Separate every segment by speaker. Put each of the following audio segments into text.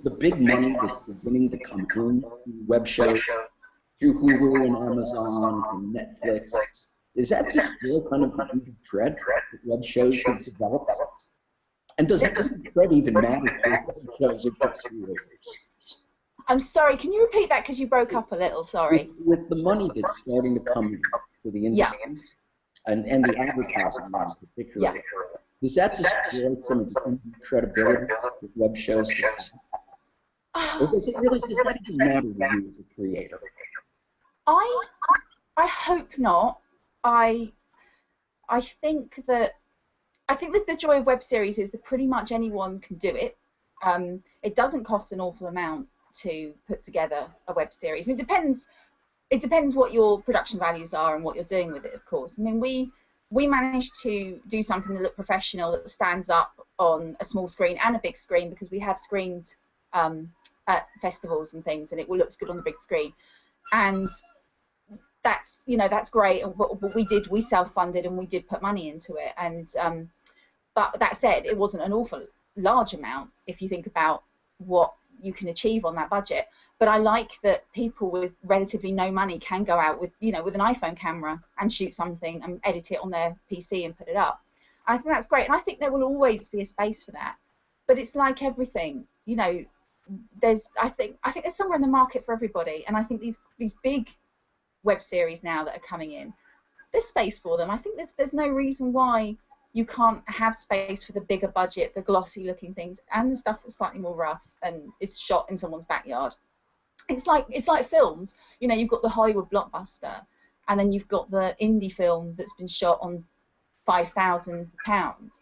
Speaker 1: the big money that's beginning to come in web shows through Hulu and Amazon and Netflix, is that just still kind of the huge thread that web shows have developed? And does that thread even matter for web shows or web creators?
Speaker 2: I'm sorry, can you repeat that because you broke up a little, sorry.
Speaker 1: With the money that's starting to come in to the industry and the advertising in particular, does that destroy some of the credibility that web shows have? Or does it really matter to you as a creator?
Speaker 2: I hope not. I think that the joy of web series is that pretty much anyone can do it. It doesn't cost an awful amount to put together a web series. And it depends what your production values are and what you're doing with it, of course. I mean, we managed to do something that looked professional, that stands up on a small screen and a big screen, because we have screened at festivals and things, and it looks good on the big screen. And that's, you know, that's great. But we self-funded and we did put money into it. And but that said, it wasn't an awful large amount if you think about what you can achieve on that budget. But I like that people with relatively no money can go out with, you know, with an iPhone camera and shoot something and edit it on their PC and put it up. And I think that's great, and I think there will always be a space for that. But it's like everything, you know, I think there's somewhere in the market for everybody. And I think these big web series now that are coming in, there's space for them. I think there's no reason why you can't have space for the bigger budget, the glossy looking things, and the stuff that's slightly more rough and is shot in someone's backyard. It's like films. You know, you've got the Hollywood blockbuster, and then you've got the indie film that's been shot on £5,000.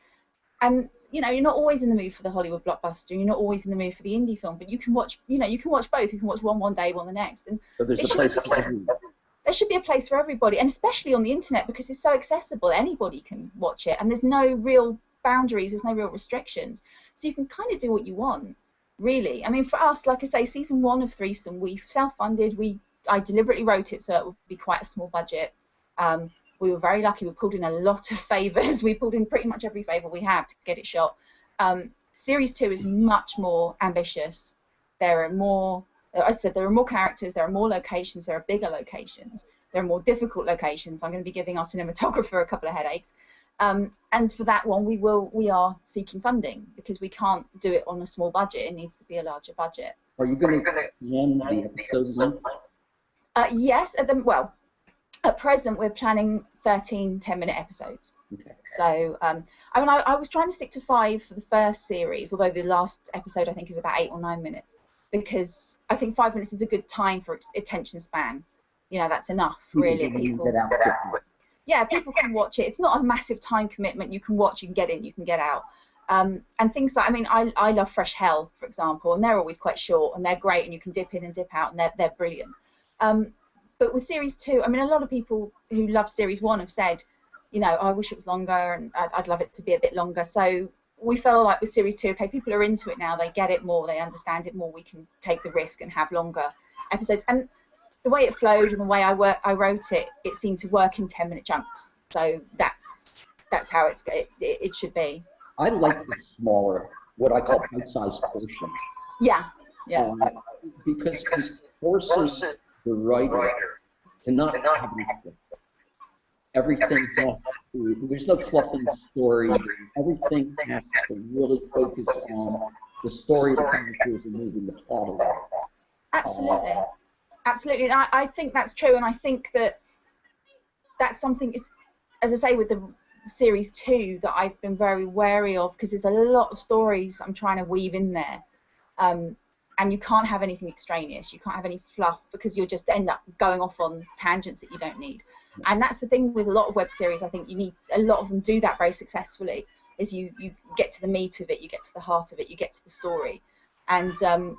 Speaker 2: And you know, you're not always in the mood for the Hollywood blockbuster. You're not always in the mood for the indie film, but you can watch. You know, you can watch both. You can watch one day, one the next. And
Speaker 1: so there's a place for everyone.
Speaker 2: There should be a place for everybody, and especially on the internet, because it's so accessible. Anybody can watch it, and there's no real boundaries, there's no real restrictions. So you can kind of do what you want, really. I mean, for us, like I say, season 1 of Threesome, we self-funded. I deliberately wrote it so it would be quite a small budget. We were very lucky. We pulled in a lot of favours. We pulled in pretty much every favour we have to get it shot. Series 2 is much more ambitious. There are more... I said there are more characters, there are more locations, there are bigger locations, there are more difficult locations. I'm going to be giving our cinematographer a couple of headaches. And for that one, we are seeking funding, because we can't do it on a small budget. It needs to be a larger budget.
Speaker 1: Are you going to end the episode?
Speaker 2: Yes. At present, we're planning 13 10-minute episodes.
Speaker 1: Okay.
Speaker 2: So, I mean, I was trying to stick to 5 for the first series, although the last episode I think is about 8 or 9 minutes. Because I think 5 minutes is a good time for attention span. You know, that's enough, really. People can watch it. It's not a massive time commitment. You can watch, you can get in, you can get out. And things like, I mean, I love Fresh Hell, for example, and they're always quite short, and they're great, and you can dip in and dip out, and they're brilliant. But with Series 2, I mean, a lot of people who love Series 1 have said, you know, I wish it was longer, and I'd love it to be a bit longer. So we felt like with Series 2, okay, people are into it now, they get it more, they understand it more, we can take the risk and have longer episodes. And the way it flowed and the way I wrote it, it seemed to work in 10-minute chunks. So that's how it should be.
Speaker 1: I like the smaller, what I call bite-sized portions.
Speaker 2: Yeah.
Speaker 1: Because it forces the writer to not have an everything has to, there's no fluffing story. Everything has to really focus on the story, the characters, and moving the plot along.
Speaker 2: Absolutely. Absolutely. And I think that's true, and I think that's something, as I say, with the Series 2 that I've been very wary of, because there's a lot of stories I'm trying to weave in there. And you can't have anything extraneous. You can't have any fluff, because you'll just end up going off on tangents that you don't need. And that's the thing with a lot of web series. I think you need, a lot of them do that very successfully, is you get to the meat of it, you get to the heart of it, you get to the story. And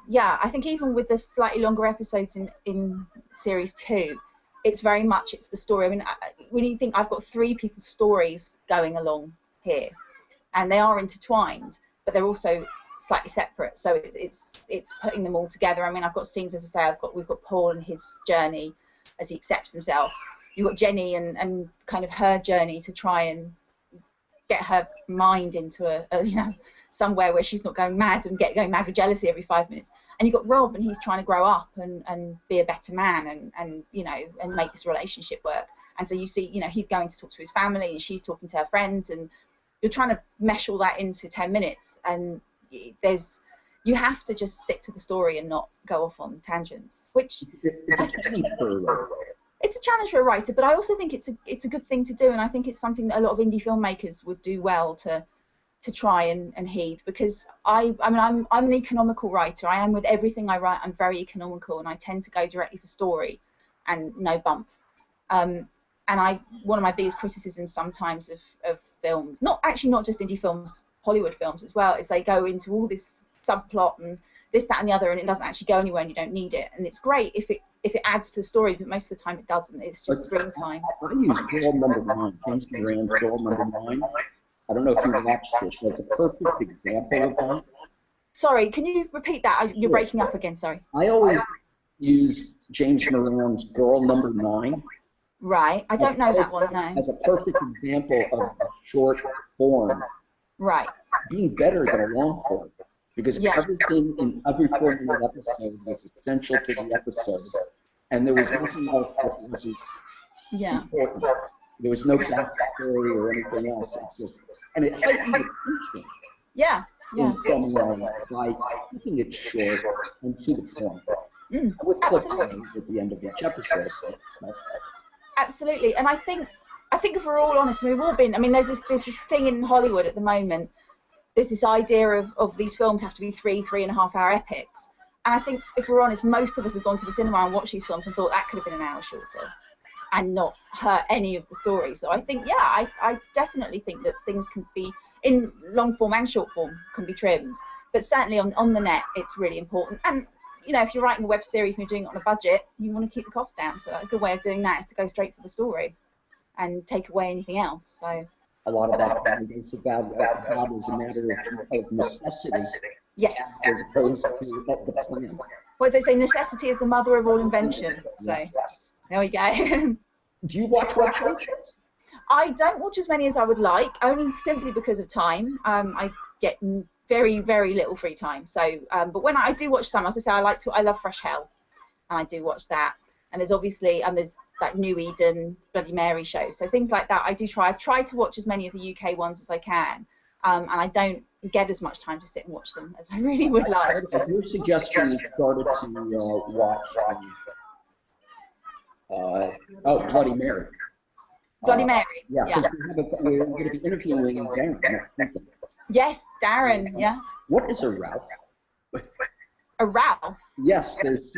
Speaker 2: yeah, I think even with the slightly longer episodes in Series 2, it's very much, it's the story. I mean, when you think I've got 3 people's stories going along here, and they are intertwined, but they're also slightly separate. So it's putting them all together. I mean, I've got scenes, as I say, we've got Paul and his journey as he accepts himself. You've got Jenny and kind of her journey to try and get her mind into a somewhere where she's not going mad and going mad with jealousy every 5 minutes. And you've got Rob, and he's trying to grow up and be a better man and you know, and make this relationship work. And so you see, you know, he's going to talk to his family and she's talking to her friends, and you're trying to mesh all that into 10 minutes. And you have to just stick to the story and not go off on tangents, which
Speaker 1: it's a challenge for a writer.
Speaker 2: It's a challenge for a writer, but I also think it's a good thing to do, and I think it's something that a lot of indie filmmakers would do well to try and heed, because I mean I'm an economical writer. I am with everything I write. I'm very economical, and I tend to go directly for story and no bump. And one of my biggest criticisms sometimes of films, not just indie films, Hollywood films as well, is they go into all this subplot and this, that, and the other, and it doesn't actually go anywhere, and you don't need it. And it's great if it adds to the story, but most of the time it doesn't. It's just screen time.
Speaker 1: I use Girl Number 9, James Moran's Girl Number 9. I don't know if you watched this as a perfect example of that.
Speaker 2: Sorry, can you repeat that? You're breaking up again, sorry.
Speaker 1: I always use James Moran's Girl Number 9.
Speaker 2: Right, I don't know that one, no.
Speaker 1: As a perfect example of a short form.
Speaker 2: Right.
Speaker 1: Being better than a long form. Because everything in every 4-minute episode was essential to the episode. And there was nothing else that wasn't important. There was no backstory or anything else. And it heightened the tension.
Speaker 2: Yeah.
Speaker 1: In some way by keeping it short and to the point. With
Speaker 2: Absolutely.
Speaker 1: cliffhangers at the end of each episode.
Speaker 2: Absolutely. And I think if we're all honest, we've all been, I mean, there's this thing in Hollywood at the moment. There's this idea of these films have to be 3.5 hour epics. And I think if we're honest, most of us have gone to the cinema and watched these films and thought that could have been an hour shorter and not hurt any of the story. So I think, I definitely think that things can be, in long form and short form, can be trimmed. But certainly on the net, it's really important. And, you know, if you're writing a web series and you're doing it on a budget, you want to keep the cost down. So a good way of doing that is to go straight for the story and take away anything else. So
Speaker 1: a lot of that is about as a matter of necessity.
Speaker 2: Yes.
Speaker 1: As opposed to the plan.
Speaker 2: Well, as they say, necessity is the mother of all invention. So there we go.
Speaker 1: Do you watch web shows?
Speaker 2: I don't watch as many as I would like, only simply because of time. I get very, very little free time. So, but when I do watch some, as I say, I love Fresh Hell, and I do watch that. And there's obviously, there's like New Eden, Bloody Mary shows. So things like that, I do try. I try to watch as many of the UK ones as I can, and I don't get as much time to sit and watch them as I really would like.
Speaker 1: Your suggestion is started to watch Bloody Mary.
Speaker 2: Bloody Mary.
Speaker 1: Yeah, because we're going to be interviewing Darren next week.
Speaker 2: Yes, Darren, yeah.
Speaker 1: What is a Ralph?
Speaker 2: A Ralph?
Speaker 1: Yes, there's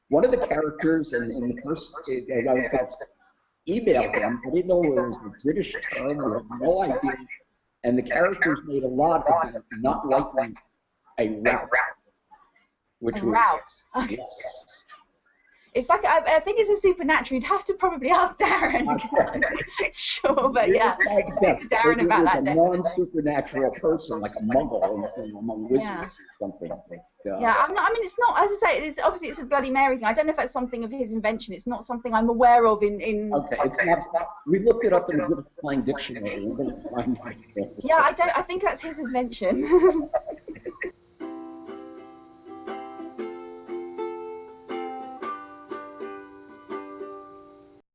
Speaker 1: one of the characters in the first, I was going to email him, I didn't know it was a British term, I had no idea. And the characters made a lot about not liking a Ralph. Which was,
Speaker 2: Ralph.
Speaker 1: Yes.
Speaker 2: It's like, I think it's a supernatural. You'd have to probably ask Darren. Sure, but yeah. Speak to Darren about that.
Speaker 1: There's a non-supernatural person, like a muggle among wizards or something.
Speaker 2: Yeah, I mean, it's not, as I say, obviously it's a Bloody Mary thing. I don't know if that's something of his invention. It's not something I'm aware of in
Speaker 1: Okay, it's not, we looked it up in a good flying dictionary. We're going to find it.
Speaker 2: Yeah, I think that's his invention.